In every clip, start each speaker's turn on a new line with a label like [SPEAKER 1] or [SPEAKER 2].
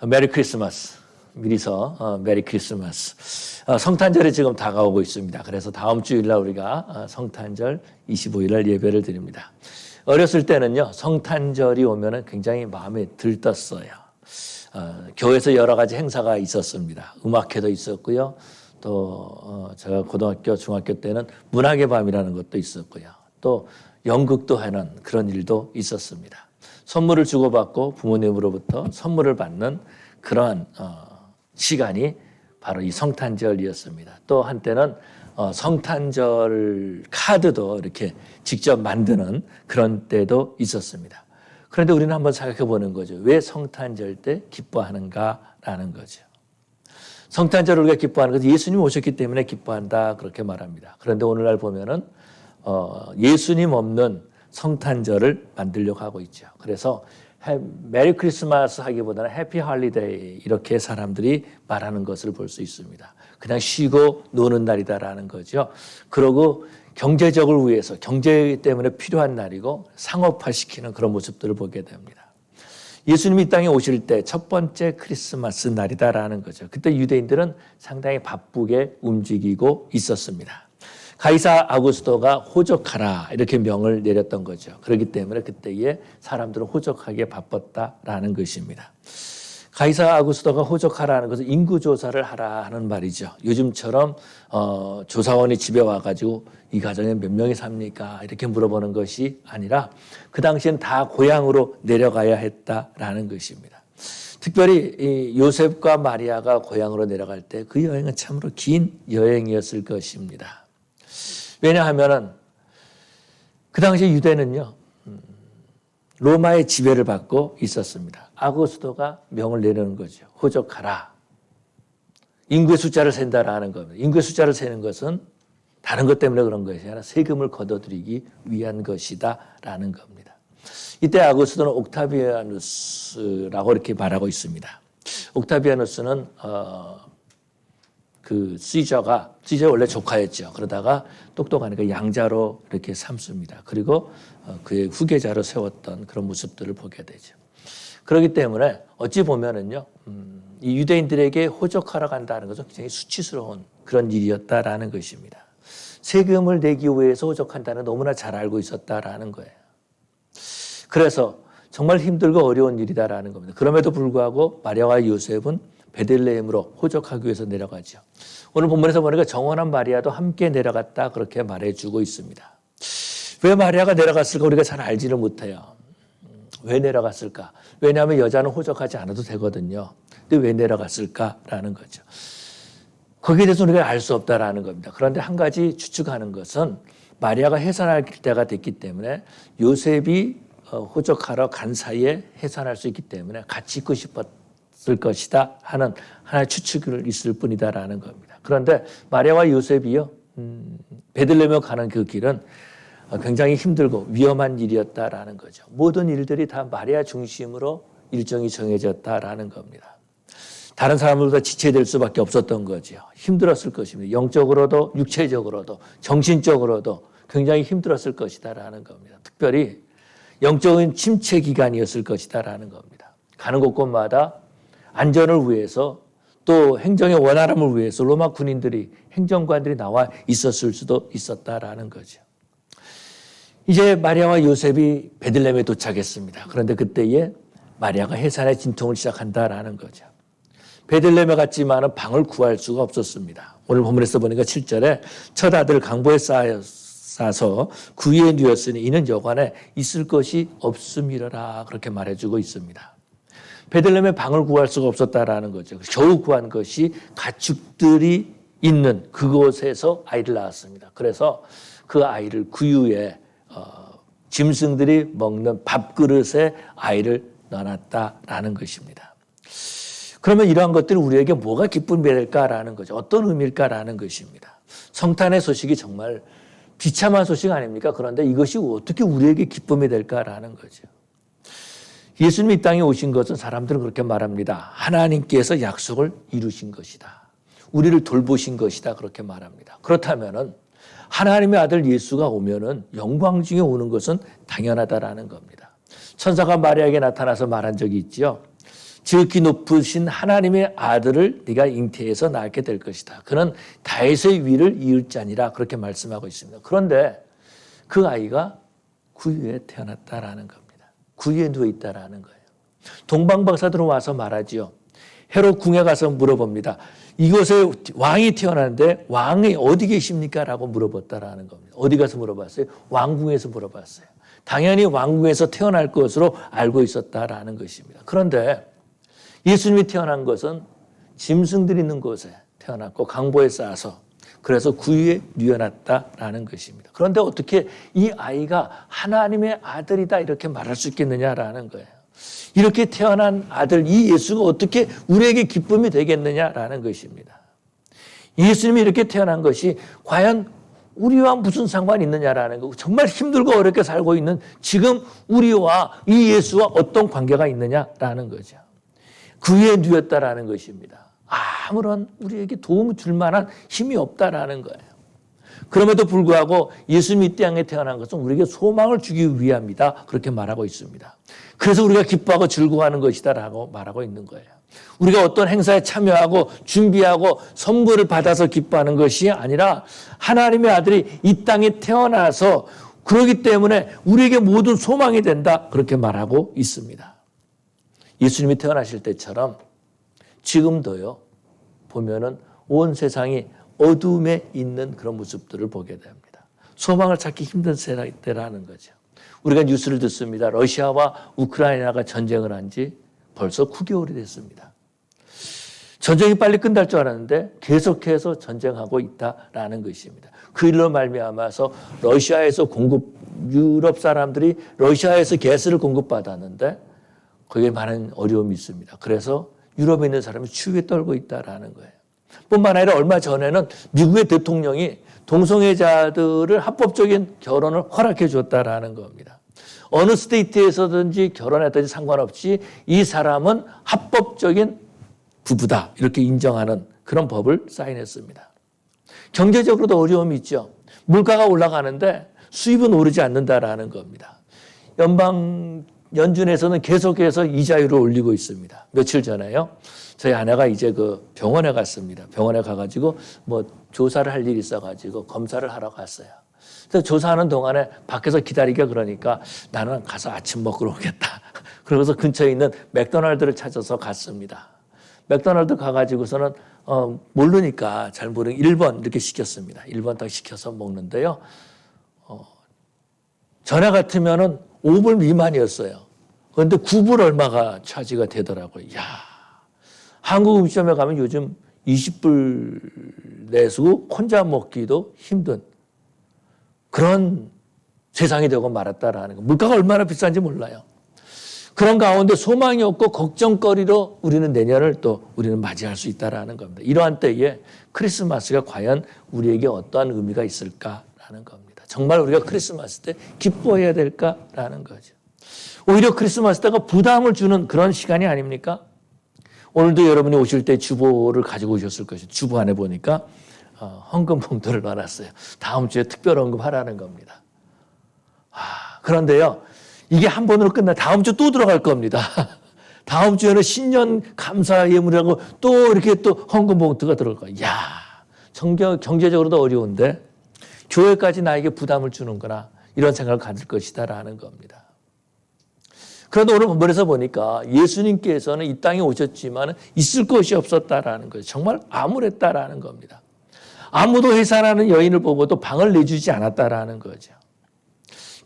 [SPEAKER 1] 메리 크리스마스. 미리서 메리 크리스마스. 성탄절이 지금 다가오고 있습니다. 그래서 다음 주일날 우리가 성탄절 25일날 예배를 드립니다. 어렸을 때는요, 성탄절이 오면은 굉장히 마음에 들떴어요. 교회에서 여러 가지 행사가 있었습니다. 음악회도 있었고요. 또 제가 고등학교, 중학교 때는 문학의 밤이라는 것도 있었고요. 또 연극도 하는 그런 일도 있었습니다. 선물을 주고받고 부모님으로부터 선물을 받는 그러한 시간이 바로 이 성탄절이었습니다. 또 한때는 성탄절 카드도 이렇게 직접 만드는 그런 때도 있었습니다. 그런데 우리는 한번 생각해 보는 거죠. 왜 성탄절 때 기뻐하는가라는 거죠. 성탄절을 우리가 기뻐하는 것은 예수님 오셨기 때문에 기뻐한다 그렇게 말합니다. 그런데 오늘날 보면은 예수님 없는 성탄절을 만들려고 하고 있죠. 그래서 메리 크리스마스 하기보다는 해피 할리데이 이렇게 사람들이 말하는 것을 볼 수 있습니다. 그냥 쉬고 노는 날이다라는 거죠. 그러고 경제적을 위해서 경제 때문에 필요한 날이고 상업화시키는 그런 모습들을 보게 됩니다. 예수님이 이 땅에 오실 때 첫 번째 크리스마스 날이다라는 거죠. 그때 유대인들은 상당히 바쁘게 움직이고 있었습니다. 가이사 아구스토가 호적하라 이렇게 명을 내렸던 거죠. 그렇기 때문에 그때에 사람들은 호적하게 바빴다라는 것입니다. 가이사 아구스토가 호적하라는 것은 인구조사를 하라 하는 말이죠. 요즘처럼 조사원이 집에 와가지고 이 가정에 몇 명이 삽니까? 이렇게 물어보는 것이 아니라 그 당시엔 다 고향으로 내려가야 했다라는 것입니다. 특별히 이 요셉과 마리아가 고향으로 내려갈 때 그 여행은 참으로 긴 여행이었을 것입니다. 왜냐하면은 그 당시 유대는요, 로마의 지배를 받고 있었습니다. 아구스토가 명을 내리는 거죠. 호적하라. 인구의 숫자를 센다라는 겁니다. 인구의 숫자를 세는 것은 다른 것 때문에 그런 것이 아니라 세금을 걷어들이기 위한 것이다라는 겁니다. 이때 아구스토는 옥타비아누스라고 이렇게 말하고 있습니다. 옥타비아누스는 시저가 원래 조카였죠. 그러다가 똑똑하니까 양자로 이렇게 삼습니다. 그리고 그의 후계자로 세웠던 그런 모습들을 보게 되죠. 그렇기 때문에 어찌 보면은요, 이 유대인들에게 호적하러 간다는 것은 굉장히 수치스러운 그런 일이었다라는 것입니다. 세금을 내기 위해서 호적한다는 너무나 잘 알고 있었다라는 거예요. 그래서 정말 힘들고 어려운 일이다라는 겁니다. 그럼에도 불구하고 마리아와 요셉은 베들레헴으로 호적하기 위해서 내려가죠. 오늘 본문에서 보니까 정원한 마리아도 함께 내려갔다 그렇게 말해주고 있습니다. 왜 마리아가 내려갔을까 우리가 잘 알지를 못해요. 왜 내려갔을까? 왜냐하면 여자는 호적하지 않아도 되거든요. 근데 왜 내려갔을까라는 거죠. 거기에 대해서 우리가 알 수 없다라는 겁니다. 그런데 한 가지 추측하는 것은 마리아가 해산할 때가 됐기 때문에 요셉이 호적하러 간 사이에 해산할 수 있기 때문에 같이 있고 싶었을 것이다 하는 하나의 추측을 있을 뿐이다라는 겁니다. 그런데 마리아와 요셉이요, 베들레헴에 가는 그 길은 굉장히 힘들고 위험한 일이었다라는 거죠. 모든 일들이 다 마리아 중심으로 일정이 정해졌다라는 겁니다. 다른 사람들보다 지체될 수밖에 없었던 거죠. 힘들었을 것입니다. 영적으로도 육체적으로도 정신적으로도 굉장히 힘들었을 것이다라는 겁니다. 특별히 영적인 침체 기간이었을 것이다라는 겁니다. 가는 곳곳마다 안전을 위해서 또 행정의 원활함을 위해서 로마 군인들이 행정관들이 나와 있었을 수도 있었다라는 거죠. 이제 마리아와 요셉이 베들레헴에 도착했습니다. 그런데 그때에 마리아가 해산의 진통을 시작한다라는 거죠. 베들레헴에 갔지만 방을 구할 수가 없었습니다. 오늘 본문에서 보니까 7절에 첫 아들 강보에 싸서 구유에 누웠으니 이는 여관에 있을 것이 없음이라 그렇게 말해주고 있습니다. 베들레헴에 방을 구할 수가 없었다라는 거죠. 겨우 구한 것이 가축들이 있는 그곳에서 아이를 낳았습니다. 그래서 그 아이를 구유에 짐승들이 먹는 밥그릇에 아이를 넣어놨다라는 것입니다. 그러면 이러한 것들이 우리에게 뭐가 기쁨이 될까라는 거죠. 어떤 의미일까라는 것입니다. 성탄의 소식이 정말 비참한 소식 아닙니까? 그런데 이것이 어떻게 우리에게 기쁨이 될까라는 거죠. 예수님이 이 땅에 오신 것은 사람들은 그렇게 말합니다. 하나님께서 약속을 이루신 것이다. 우리를 돌보신 것이다. 그렇게 말합니다. 그렇다면은 하나님의 아들 예수가 오면은 영광 중에 오는 것은 당연하다라는 겁니다. 천사가 마리아에게 나타나서 말한 적이 있죠. 지극히 높으신 하나님의 아들을 네가 잉태해서 낳게 될 것이다. 그는 다윗의 위를 이을 자니라 그렇게 말씀하고 있습니다. 그런데 그 아이가 구유에 태어났다라는 겁니다. 구유에 누워 있다라는 거예요. 동방박사들은 와서 말하지요. 헤롯 궁에 가서 물어봅니다. 이곳에 왕이 태어났는데 왕이 어디 계십니까? 라고 물어봤다라는 겁니다. 어디 가서 물어봤어요? 왕궁에서 물어봤어요. 당연히 왕궁에서 태어날 것으로 알고 있었다라는 것입니다. 그런데 예수님이 태어난 것은 짐승들이 있는 곳에 태어났고 강보에 쌓아서 그래서 구유에 뉘어놨다라는 것입니다. 그런데 어떻게 이 아이가 하나님의 아들이다 이렇게 말할 수 있겠느냐라는 거예요. 이렇게 태어난 아들 이 예수가 어떻게 우리에게 기쁨이 되겠느냐라는 것입니다. 예수님이 이렇게 태어난 것이 과연 우리와 무슨 상관이 있느냐라는 거. 정말 힘들고 어렵게 살고 있는 지금 우리와 이 예수와 어떤 관계가 있느냐라는 거죠. 구유에 누였다라는 것입니다. 아무런 우리에게 도움을 줄 만한 힘이 없다라는 거예요. 그럼에도 불구하고 예수님이 이 땅에 태어난 것은 우리에게 소망을 주기 위함이다. 그렇게 말하고 있습니다. 그래서 우리가 기뻐하고 즐거워하는 것이다 라고 말하고 있는 거예요. 우리가 어떤 행사에 참여하고 준비하고 선물을 받아서 기뻐하는 것이 아니라 하나님의 아들이 이 땅에 태어나서 그러기 때문에 우리에게 모든 소망이 된다. 그렇게 말하고 있습니다. 예수님이 태어나실 때처럼 지금도요. 보면은 온 세상이 어둠에 있는 그런 모습들을 보게 됩니다. 소망을 찾기 힘든 때라는 거죠. 우리가 뉴스를 듣습니다. 러시아와 우크라이나가 전쟁을 한 지 벌써 9개월이 됐습니다. 전쟁이 빨리 끝날 줄 알았는데 계속해서 전쟁하고 있다라는 것입니다. 그 일로 말미암아서 러시아에서 유럽 사람들이 러시아에서 가스를 공급받았는데 거기에 많은 어려움이 있습니다. 그래서 유럽에 있는 사람이 추위에 떨고 있다라는 거예요. 뿐만 아니라 얼마 전에는 미국의 대통령이 동성애자들을 합법적인 결혼을 허락해 줬다라는 겁니다. 어느 스테이트에서든지 결혼했든지 상관없이 이 사람은 합법적인 부부다 이렇게 인정하는 그런 법을 사인했습니다. 경제적으로도 어려움이 있죠. 물가가 올라가는데 수입은 오르지 않는다라는 겁니다. 연준에서는 계속해서 이자율을 올리고 있습니다. 며칠 전에요. 저희 아내가 이제 그 병원에 갔습니다. 병원에 가가지고 뭐 조사를 할 일이 있어가지고 검사를 하러 갔어요. 그래서 조사하는 동안에 밖에서 기다리게 그러니까 나는 가서 아침 먹으러 오겠다. 그러고서 근처에 있는 맥도날드를 찾아서 갔습니다. 맥도날드 가가지고서는 모르니까 잘 모르는 1번 이렇게 시켰습니다. 1번 딱 시켜서 먹는데요. 전에 같으면은 5불 미만이었어요. 그런데 9불 얼마가 차지가 되더라고요. 이야, 한국 음식점에 가면 요즘 20불 내수고 혼자 먹기도 힘든 그런 세상이 되고 말았다라는 거. 물가가 얼마나 비싼지 몰라요. 그런 가운데 소망이 없고 걱정거리로 우리는 내년을 또 우리는 맞이할 수 있다라는 겁니다. 이러한 때에 크리스마스가 과연 우리에게 어떠한 의미가 있을까라는 겁니다. 정말 우리가 크리스마스 때 기뻐해야 될까라는 거죠. 오히려 크리스마스 때가 부담을 주는 그런 시간이 아닙니까? 오늘도 여러분이 오실 때 주보를 가지고 오셨을 것이죠. 주보 안에 보니까 헌금 봉투를 넣어놨어요. 다음 주에 특별 헌금하라는 겁니다. 그런데요. 이게 한 번으로 끝나 다음 주 또 들어갈 겁니다. 다음 주에는 신년 감사 예물이라고 또 이렇게 또 헌금 봉투가 들어갈 거예요. 이야, 경제적으로도 어려운데 교회까지 나에게 부담을 주는구나 이런 생각을 가질 것이다라는 겁니다. 그런데 오늘 본문에서 보니까 예수님께서는 이 땅에 오셨지만 있을 것이 없었다라는 거예요. 정말 암울했다라는 겁니다. 아무도 해산하는 여인을 보고도 방을 내주지 않았다라는 거죠.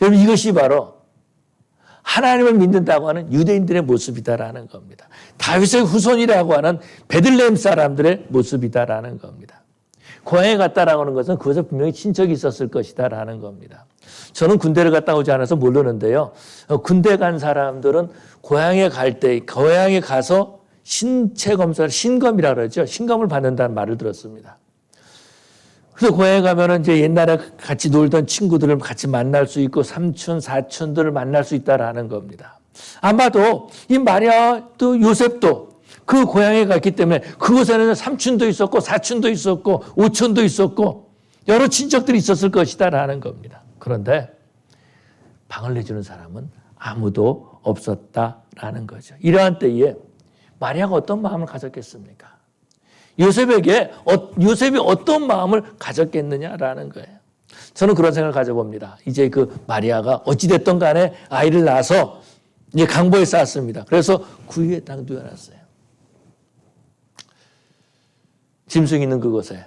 [SPEAKER 1] 여러분 이것이 바로 하나님을 믿는다고 하는 유대인들의 모습이다라는 겁니다. 다윗의 후손이라고 하는 베들레헴 사람들의 모습이다라는 겁니다. 고향에 갔다라고 하는 것은 그것에 분명히 친척이 있었을 것이다라는 겁니다. 저는 군대를 갔다 오지 않아서 모르는데요. 군대 간 사람들은 고향에 갈 때, 고향에 가서 신체 검사를 신검이라 그러죠. 신검을 받는다는 말을 들었습니다. 그래서 고향에 가면은 이제 옛날에 같이 놀던 친구들을 같이 만날 수 있고 삼촌, 사촌들을 만날 수 있다라는 겁니다. 아마도 이 마리아 또 요셉도 그 고향에 갔기 때문에 그곳에는 삼촌도 있었고 사촌도 있었고 오촌도 있었고 여러 친척들이 있었을 것이다라는 겁니다. 그런데 방을 내주는 사람은 아무도 없었다라는 거죠. 이러한 때에 마리아가 어떤 마음을 가졌겠습니까? 요셉이 어떤 마음을 가졌겠느냐라는 거예요. 저는 그런 생각을 가져봅니다. 이제 그 마리아가 어찌됐든 간에 아이를 낳아서 이제 강보에 쌓았습니다. 그래서 구유에 딱 누워놨어요. 짐승 있는 그곳에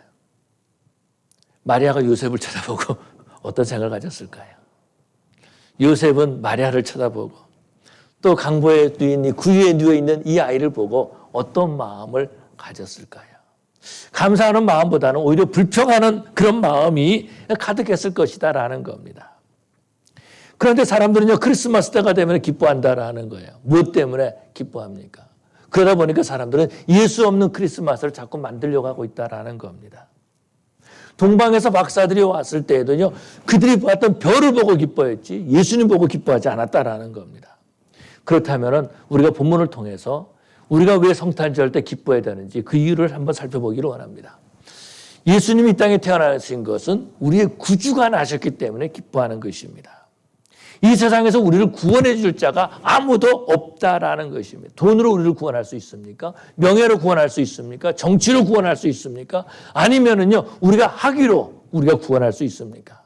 [SPEAKER 1] 마리아가 요셉을 쳐다보고 어떤 생각을 가졌을까요? 요셉은 마리아를 쳐다보고 또 강보에 누인 구유에 누워있는 이 아이를 보고 어떤 마음을 가졌을까요? 감사하는 마음보다는 오히려 불평하는 그런 마음이 가득했을 것이다라는 겁니다. 그런데 사람들은요, 크리스마스 때가 되면 기뻐한다라는 거예요. 무엇 때문에 기뻐합니까? 그러다 보니까 사람들은 예수 없는 크리스마스를 자꾸 만들려고 하고 있다라는 겁니다. 동방에서 박사들이 왔을 때에도요, 그들이 봤던 별을 보고 기뻐했지 예수님 보고 기뻐하지 않았다라는 겁니다. 그렇다면 우리가 본문을 통해서 우리가 왜 성탄절 때 기뻐해야 되는지 그 이유를 한번 살펴보기를 원합니다. 예수님이 이 땅에 태어나신 것은 우리의 구주가 나셨기 때문에 기뻐하는 것입니다. 이 세상에서 우리를 구원해 줄 자가 아무도 없다라는 것입니다. 돈으로 우리를 구원할 수 있습니까? 명예로 구원할 수 있습니까? 정치로 구원할 수 있습니까? 아니면은요, 우리가 학위로 우리가 구원할 수 있습니까?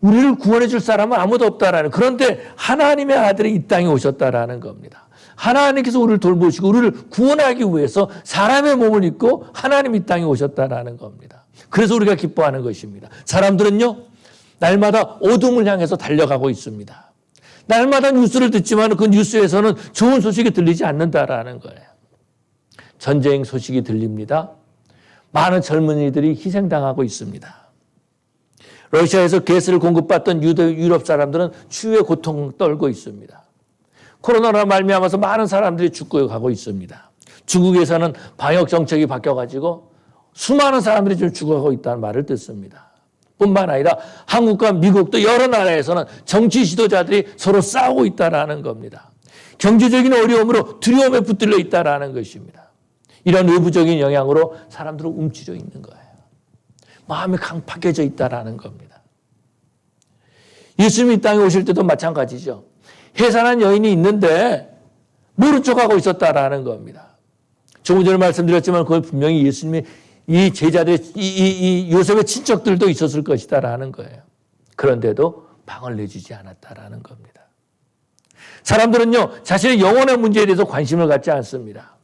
[SPEAKER 1] 우리를 구원해 줄 사람은 아무도 없다라는, 그런데 하나님의 아들이 이 땅에 오셨다라는 겁니다. 하나님께서 우리를 돌보시고 우리를 구원하기 위해서 사람의 몸을 입고 하나님 이 땅에 오셨다라는 겁니다. 그래서 우리가 기뻐하는 것입니다. 사람들은요, 날마다 어둠을 향해서 달려가고 있습니다. 날마다 뉴스를 듣지만 그 뉴스에서는 좋은 소식이 들리지 않는다라는 거예요. 전쟁 소식이 들립니다. 많은 젊은이들이 희생당하고 있습니다. 러시아에서 가스를 공급받던 유럽 사람들은 추위의 고통을 떨고 있습니다. 코로나로 말미암아서 많은 사람들이 죽어가고 있습니다. 중국에서는 방역 정책이 바뀌어가지고 수많은 사람들이 좀 죽어가고 있다는 말을 듣습니다. 뿐만 아니라 한국과 미국도 여러 나라에서는 정치 지도자들이 서로 싸우고 있다는 겁니다. 경제적인 어려움으로 두려움에 붙들려 있다는 것입니다. 이런 외부적인 영향으로 사람들은 움츠려 있는 거예요. 마음이 강팍해져 있다는 겁니다. 예수님이 이 땅에 오실 때도 마찬가지죠. 해산한 여인이 있는데 모른 척하고 있었다라는 겁니다. 조금 전에 말씀드렸지만 그걸 분명히 예수님이 이 제자들, 이 요셉의 친척들도 있었을 것이다라는 거예요. 그런데도 방을 내주지 않았다라는 겁니다. 사람들은요, 자신의 영혼의 문제에 대해서 관심을 갖지 않습니다.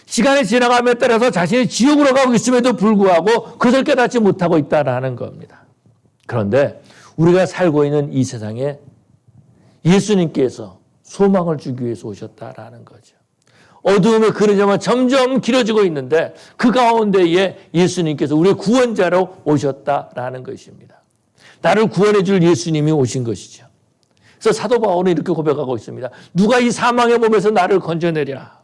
[SPEAKER 1] 시간이 지나감에 따라서 자신이 지옥으로 가고 있음에도 불구하고 그것을 깨닫지 못하고 있다라는 겁니다. 그런데 우리가 살고 있는 이 세상에 예수님께서 소망을 주기 위해서 오셨다라는 거죠. 어두움의 그림자만 점점 길어지고 있는데 그 가운데에 예수님께서 우리의 구원자로 오셨다라는 것입니다. 나를 구원해 줄 예수님이 오신 것이죠. 그래서 사도 바울은 이렇게 고백하고 있습니다. 누가 이 사망의 몸에서 나를 건져내랴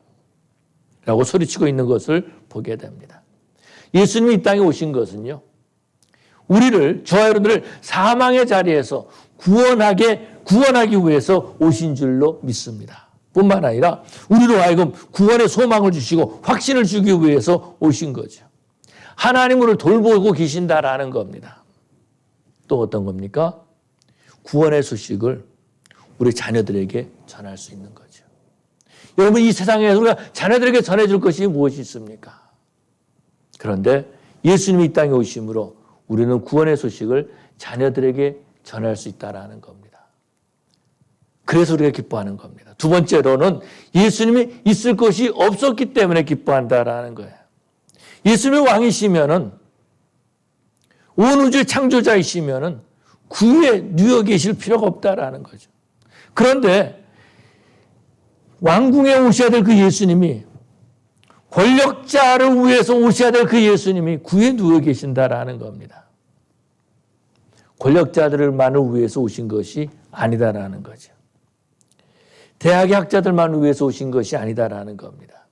[SPEAKER 1] 라고 소리치고 있는 것을 보게 됩니다. 예수님이 이 땅에 오신 것은요, 우리를, 저와 여러분들을 사망의 자리에서 구원하기 위해서 오신 줄로 믿습니다. 뿐만 아니라 우리로 하여금 구원의 소망을 주시고 확신을 주기 위해서 오신 거죠. 하나님 우리를 돌보고 계신다라는 겁니다. 또 어떤 겁니까? 구원의 소식을 우리 자녀들에게 전할 수 있는 거죠. 여러분, 이 세상에 우리가 자녀들에게 전해줄 것이 무엇이 있습니까? 그런데 예수님이 이 땅에 오심으로 우리는 구원의 소식을 자녀들에게 전할 수 있다라는 겁니다. 그래서 우리가 기뻐하는 겁니다. 두 번째로는 예수님이 있을 것이 없었기 때문에 기뻐한다라는 거예요. 예수님이 왕이시면은, 온 우주의 창조자이시면은 구유에 누워 계실 필요가 없다라는 거죠. 그런데 왕궁에 오셔야 될 그 예수님이, 권력자를 위해서 오셔야 될 그 예수님이 구유에 누워 계신다라는 겁니다. 권력자들만을 위해서 오신 것이 아니다라는 거죠. 대학의 학자들만 위해서 오신 것이 아니다라는 겁니다.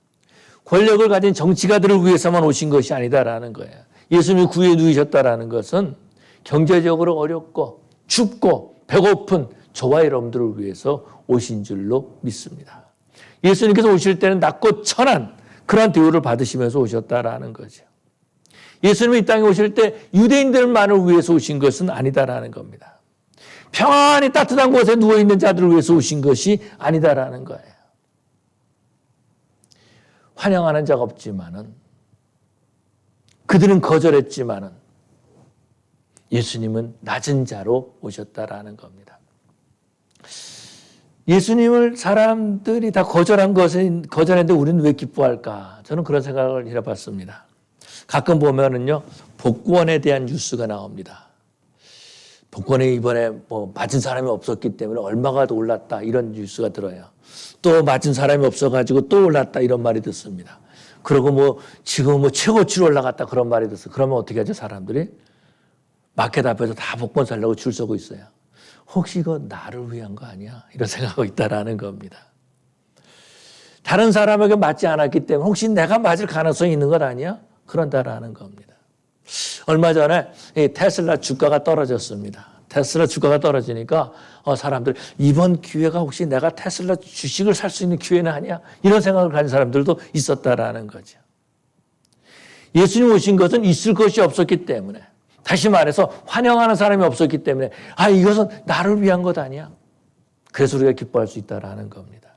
[SPEAKER 1] 권력을 가진 정치가들을 위해서만 오신 것이 아니다라는 거예요. 예수님이 구유에 누우셨다라는 것은 경제적으로 어렵고 춥고 배고픈 저와 여러분들을 위해서 오신 줄로 믿습니다. 예수님께서 오실 때는 낮고 천한 그러한 대우를 받으시면서 오셨다라는 거죠. 예수님이 이 땅에 오실 때 유대인들만을 위해서 오신 것은 아니다라는 겁니다. 평안히 따뜻한 곳에 누워있는 자들을 위해서 오신 것이 아니다라는 거예요. 환영하는 자가 없지만은 그들은 거절했지만은 예수님은 낮은 자로 오셨다라는 겁니다. 예수님을 사람들이 다 거절했는데 우리는 왜 기뻐할까? 저는 그런 생각을 해봤습니다. 가끔 보면은요, 복권에 대한 뉴스가 나옵니다. 복권에 이번에 맞은 사람이 없었기 때문에 얼마가 더 올랐다 이런 뉴스가 들어요. 또 맞은 사람이 없어가지고 또 올랐다 이런 말이 듣습니다. 그리고 지금 최고치로 올라갔다 그런 말이 듣어요. 그러면 어떻게 하죠, 사람들이? 마켓 앞에서 다 복권 살려고 줄 서고 있어요. 혹시 이거 나를 위한 거 아니야? 이런 생각하고 있다라는 겁니다. 다른 사람에게 맞지 않았기 때문에 혹시 내가 맞을 가능성이 있는 것 아니야? 그런다라는 겁니다. 얼마 전에 테슬라 주가가 떨어졌습니다. 테슬라 주가가 떨어지니까 사람들 이번 기회가 혹시 내가 테슬라 주식을 살 수 있는 기회는 아니야? 이런 생각을 가진 사람들도 있었다라는 거죠. 예수님 오신 것은 있을 것이 없었기 때문에, 다시 말해서 환영하는 사람이 없었기 때문에 이것은 나를 위한 것 아니야? 그래서 우리가 기뻐할 수 있다라는 겁니다.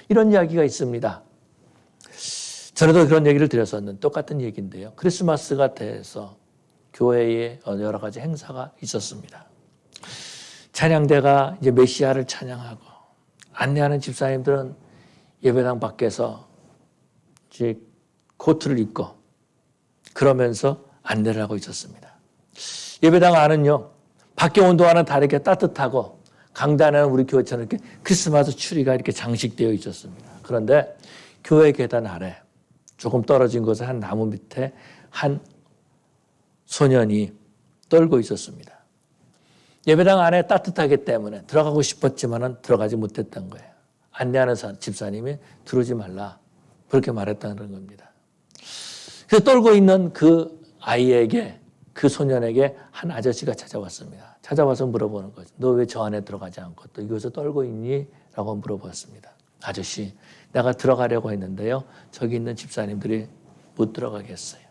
[SPEAKER 1] 이런 이야기가 있습니다. 전에도 그런 얘기를 드렸었는데 똑같은 얘기인데요. 크리스마스가 돼서 교회에 여러 가지 행사가 있었습니다. 찬양대가 이제 메시아를 찬양하고 안내하는 집사님들은 예배당 밖에서 이제 코트를 입고 그러면서 안내를 하고 있었습니다. 예배당 안은요, 밖에 온도와는 다르게 따뜻하고 강단에는 우리 교회처럼 이렇게 크리스마스 추리가 이렇게 장식되어 있었습니다. 그런데 교회 계단 아래 조금 떨어진 곳에 한 나무 밑에 한 소년이 떨고 있었습니다. 예배당 안에 따뜻하기 때문에 들어가고 싶었지만 들어가지 못했던 거예요. 안내하는 집사님이 들어오지 말라 그렇게 말했다는 겁니다. 그래서 떨고 있는 그 아이에게, 그 소년에게 한 아저씨가 찾아왔습니다. 찾아와서 물어보는 거죠. 너 왜 저 안에 들어가지 않고 또 이곳에 떨고 있니? 라고 물어봤습니다. 아저씨, 내가 들어가려고 했는데요, 저기 있는 집사님들이 못 들어가겠어요.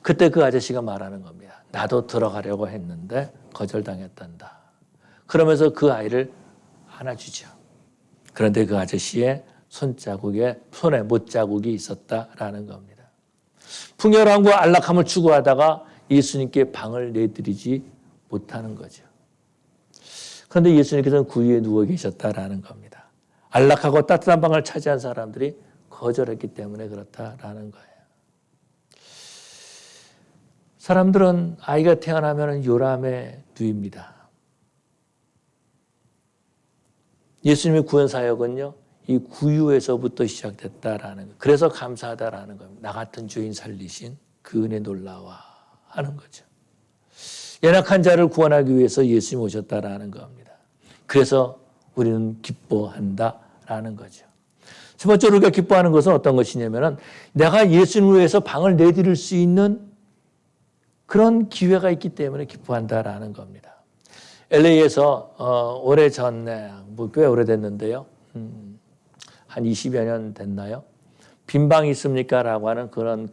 [SPEAKER 1] 그때 그 아저씨가 말하는 겁니다. 나도 들어가려고 했는데 거절당했단다. 그러면서 그 아이를 안아주죠. 그런데 그 아저씨의 손에 못자국이 있었다라는 겁니다. 풍요로움과 안락함을 추구하다가 예수님께 방을 내드리지 못하는 거죠. 그런데 예수님께서는 그 위에 누워 계셨다라는 겁니다. 안락하고 따뜻한 방을 차지한 사람들이 거절했기 때문에 그렇다라는 거예요. 사람들은 아이가 태어나면 요람에 누입니다. 예수님의 구원 사역은요, 이 구유에서부터 시작됐다라는 거. 그래서 감사하다라는 겁니다. 나 같은 죄인 살리신 그 은혜 놀라워 하는 거죠. 연약한 자를 구원하기 위해서 예수님 오셨다라는 겁니다. 그래서 우리는 기뻐한다라는 거죠. 첫 번째로 우리가 기뻐하는 것은 어떤 것이냐면은 내가 예수님을 위해서 방을 내드릴 수 있는 그런 기회가 있기 때문에 기뻐한다라는 겁니다. LA에서 오래전에 꽤 오래됐는데요. 한 20여 년 됐나요? 빈방 있습니까? 라고 하는 그런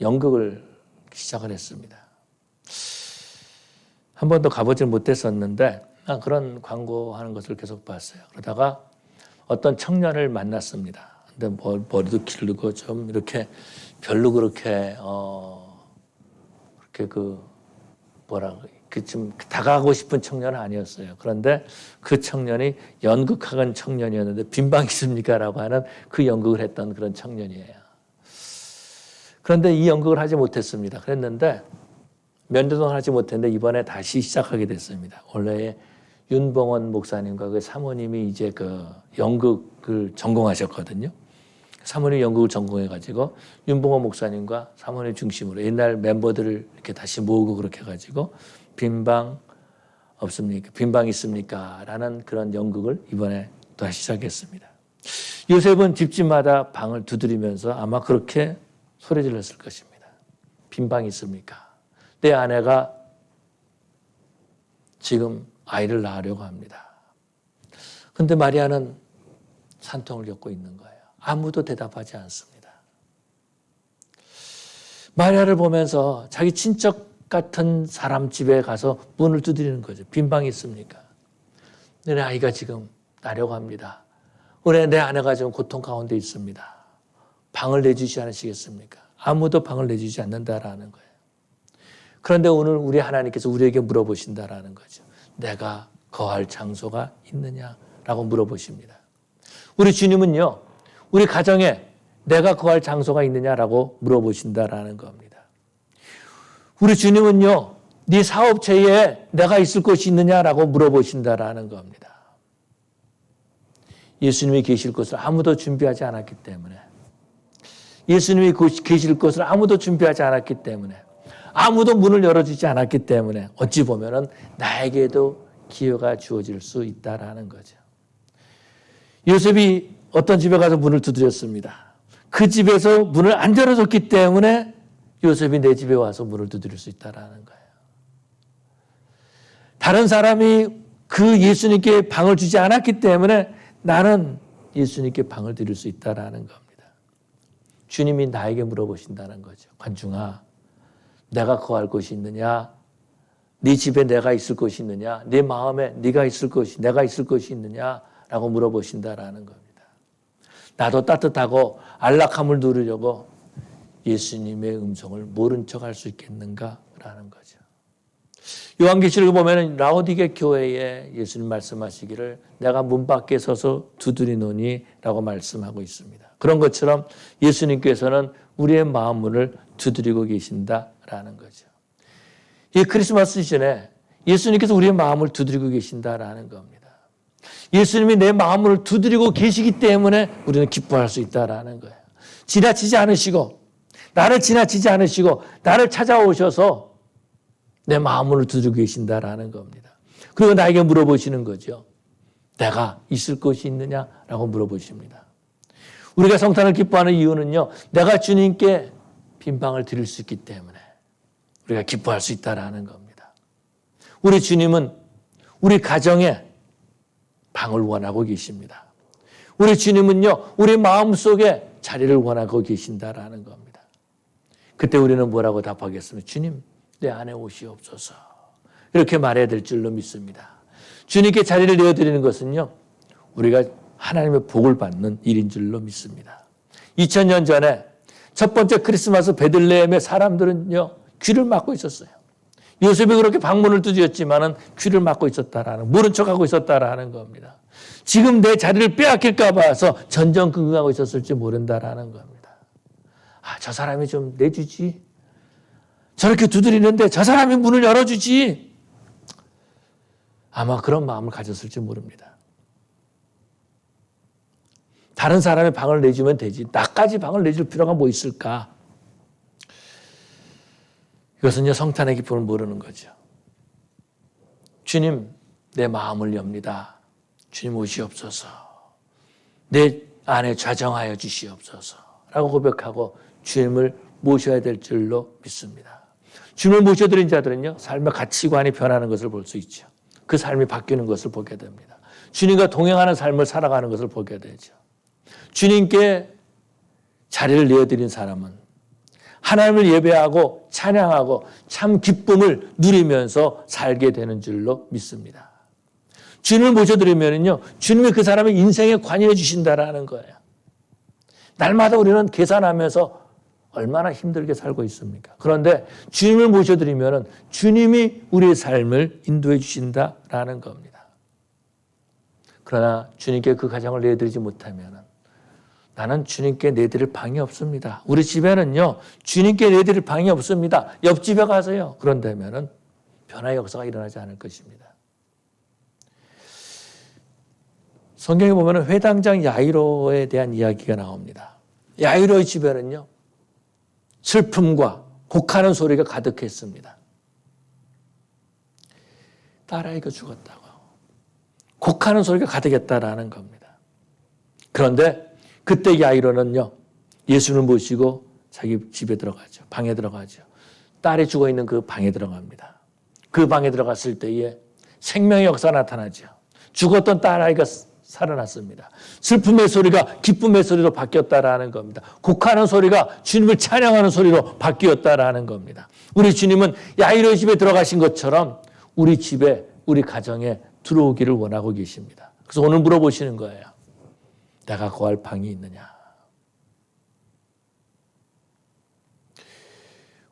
[SPEAKER 1] 연극을 시작을 했습니다. 한 번도 가보질 못했었는데 그런 광고하는 것을 계속 봤어요. 그러다가 어떤 청년을 만났습니다. 근데 머리도 기르고 좀 이렇게 별로 그렇게 좀 다가가고 싶은 청년은 아니었어요. 그런데 그 청년이 연극학원 청년이었는데 빈방 있습니까? 라고 하는 그 연극을 했던 그런 청년이에요. 그런데 이 연극을 하지 못했습니다. 그랬는데 몇 년 동안 하지 못했는데 이번에 다시 시작하게 됐습니다. 원래 윤봉원 목사님과 그 사모님이 이제 그 연극을 전공하셨거든요. 사모님 연극을 전공해가지고 윤봉원 목사님과 사모님 중심으로 옛날 멤버들을 이렇게 다시 모으고 그렇게 해가지고 빈방 없습니까? 빈방 있습니까? 라는 그런 연극을 이번에 다시 시작했습니다. 요셉은 집집마다 방을 두드리면서 아마 그렇게 소리 질렀을 것입니다. 빈방 있습니까? 내 아내가 지금 아이를 낳으려고 합니다. 그런데 마리아는 산통을 겪고 있는 거예요. 아무도 대답하지 않습니다. 마리아를 보면서 자기 친척 같은 사람 집에 가서 문을 두드리는 거죠. 빈방이 있습니까? 내 아이가 지금 나려고 합니다. 오늘 내 아내가 좀 고통 가운데 있습니다. 방을 내주지 않으시겠습니까? 아무도 방을 내주지 않는다라는 거예요. 그런데 오늘 우리 하나님께서 우리에게 물어보신다라는 거죠. 내가 거할 장소가 있느냐라고 물어보십니다. 우리 주님은요, 우리 가정에 내가 거할 장소가 있느냐라고 물어보신다라는 겁니다. 우리 주님은요, 네 사업체에 내가 있을 곳이 있느냐라고 물어보신다라는 겁니다. 예수님이 계실 곳을 아무도 준비하지 않았기 때문에, 예수님이 계실 곳을 아무도 준비하지 않았기 때문에, 아무도 문을 열어주지 않았기 때문에 어찌 보면은 나에게도 기회가 주어질 수 있다라는 거죠. 요셉이 어떤 집에 가서 문을 두드렸습니다. 그 집에서 문을 안 열어줬기 때문에 요셉이 내 집에 와서 문을 두드릴 수 있다라는 거예요. 다른 사람이 그 예수님께 방을 주지 않았기 때문에 나는 예수님께 방을 드릴 수 있다라는 겁니다. 주님이 나에게 물어보신다는 거죠. 관중아, 내가 거할 곳이 있느냐? 네 집에 내가 있을 곳이 있느냐? 네 마음에 내가 있을 곳이 있느냐라고 물어보신다라는 겁니다. 나도 따뜻하고 안락함을 누리려고 예수님의 음성을 모른 척할 수 있겠는가라는 거죠. 요한계시록을 보면 라오디게 교회에 예수님 말씀하시기를 내가 문 밖에 서서 두드리노니라고 말씀하고 있습니다. 그런 것처럼 예수님께서는 우리의 마음 문을 두드리고 계신다라는 거죠. 이 크리스마스 시즌에 예수님께서 우리의 마음을 두드리고 계신다라는 겁니다. 예수님이 내 마음을 두드리고 계시기 때문에 우리는 기뻐할 수 있다라는 거예요. 지나치지 않으시고 나를 찾아오셔서 내 마음을 두드리고 계신다라는 겁니다. 그리고 나에게 물어보시는 거죠. 내가 있을 곳이 있느냐라고 물어보십니다. 우리가 성탄을 기뻐하는 이유는요, 내가 주님께 빈방을 드릴 수 있기 때문에 우리가 기뻐할 수 있다라는 겁니다. 우리 주님은 우리 가정에 방을 원하고 계십니다. 우리 주님은요, 우리 마음속에 자리를 원하고 계신다라는 겁니다. 그때 우리는 뭐라고 답하겠습니까? 주님, 내 안에 오시옵소서. 이렇게 말해야 될 줄로 믿습니다. 주님께 자리를 내어드리는 것은요, 우리가 하나님의 복을 받는 일인 줄로 믿습니다. 2000년 전에 첫 번째 크리스마스 베들레헴의 사람들은요, 귀를 막고 있었어요. 요셉이 그렇게 방문을 두드렸지만은 귀를 막고 있었다라는, 모른 척하고 있었다라는 겁니다. 지금 내 자리를 빼앗길까 봐서 전전긍긍하고 있었을지 모른다라는 겁니다. 아, 저 사람이 좀 내주지. 저렇게 두드리는데 저 사람이 문을 열어주지. 아마 그런 마음을 가졌을지 모릅니다. 다른 사람의 방을 내주면 되지. 나까지 방을 내줄 필요가 뭐 있을까? 이것은요, 성탄의 기쁨을 모르는 거죠. 주님, 내 마음을 엽니다. 주님 오시옵소서. 내 안에 좌정하여 주시옵소서. 라고 고백하고 주님을 모셔야 될 줄로 믿습니다. 주님을 모셔드린 자들은요, 삶의 가치관이 변하는 것을 볼 수 있죠. 그 삶이 바뀌는 것을 보게 됩니다. 주님과 동행하는 삶을 살아가는 것을 보게 되죠. 주님께 자리를 내어드린 사람은 하나님을 예배하고 찬양하고 참 기쁨을 누리면서 살게 되는 줄로 믿습니다. 주님을 모셔드리면요, 주님이 그 사람의 인생에 관여해 주신다라는 거예요. 날마다 우리는 계산하면서 얼마나 힘들게 살고 있습니까? 그런데 주님을 모셔드리면 주님이 우리의 삶을 인도해 주신다라는 겁니다. 그러나 주님께 그 가정을 내드리지 못하면 나는 주님께 내드릴 방이 없습니다. 우리 집에는요, 주님께 내드릴 방이 없습니다. 옆집에 가서요. 그런다면은 변화의 역사가 일어나지 않을 것입니다. 성경에 보면 회당장 야이로에 대한 이야기가 나옵니다. 야이로의 집에는요, 슬픔과 곡하는 소리가 가득했습니다. 딸아이가 죽었다고. 곡하는 소리가 가득했다라는 겁니다. 그런데 그때 야이로는요, 예수를 모시고 자기 집에 들어가죠. 방에 들어가죠. 딸이 죽어있는 그 방에 들어갑니다. 그 방에 들어갔을 때에 생명의 역사가 나타나죠. 죽었던 딸아이가 살아났습니다. 슬픔의 소리가 기쁨의 소리로 바뀌었다라는 겁니다. 곡하는 소리가 주님을 찬양하는 소리로 바뀌었다라는 겁니다. 우리 주님은 야이로의 집에 들어가신 것처럼 우리 집에, 우리 가정에 들어오기를 원하고 계십니다. 그래서 오늘 물어보시는 거예요. 내가 거할 방이 있느냐.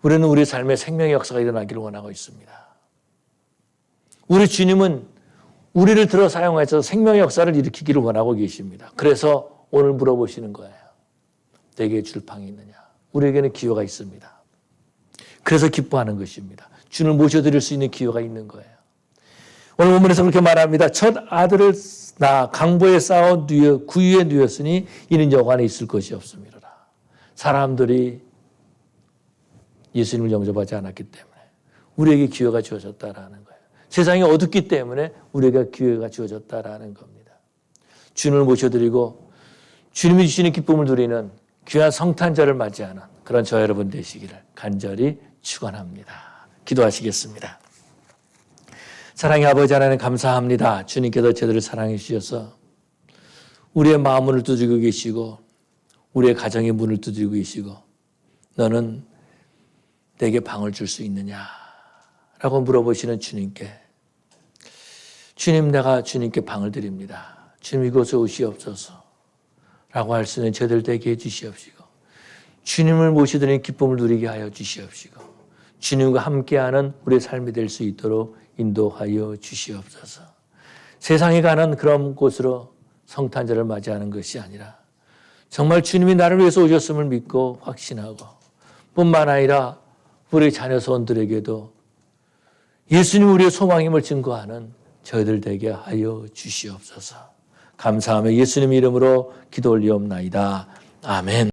[SPEAKER 1] 우리는 우리 삶에 생명의 역사가 일어나기를 원하고 있습니다. 우리 주님은 우리를 들어 사용해서 생명의 역사를 일으키기를 원하고 계십니다. 그래서 오늘 물어보시는 거예요. 내게 줄 방이 있느냐. 우리에게는 기회가 있습니다. 그래서 기뻐하는 것입니다. 주님을 모셔드릴 수 있는 기회가 있는 거예요. 오늘 본문에서 그렇게 말합니다. 첫 아들을 낳아 강보에 쌓아 구유에 누였으니 이는 여관에 있을 것이 없음이로라. 사람들이 예수님을 영접하지 않았기 때문에 우리에게 기회가 주어졌다라는 거예요. 세상이 어둡기 때문에 우리에게 기회가 주어졌다라는 겁니다. 주님을 모셔드리고 주님이 주시는 기쁨을 누리는 귀한 성탄절을 맞이하는 그런 저 여러분 되시기를 간절히 축원합니다. 기도하시겠습니다. 사랑의 아버지 하나님 감사합니다. 주님께서 저들을 사랑해 주셔서 우리의 마음을 두드리고 계시고 우리의 가정의 문을 두드리고 계시고 너는 내게 방을 줄 수 있느냐라고 물어보시는 주님께 주님 내가 주님께 방을 드립니다. 주님 이곳에 오시옵소서 라고 할 수 있는 저들 되게 해주시옵시고 주님을 모시드리는 기쁨을 누리게 하여 주시옵시고 주님과 함께하는 우리의 삶이 될 수 있도록 인도하여 주시옵소서. 세상에 가는 그런 곳으로 성탄절을 맞이하는 것이 아니라 정말 주님이 나를 위해서 오셨음을 믿고 확신하고 뿐만 아니라 우리 자녀 손들에게도 예수님 우리의 소망임을 증거하는 저희들 되게 하여 주시옵소서. 감사하며 예수님 이름으로 기도 올리옵나이다. 아멘.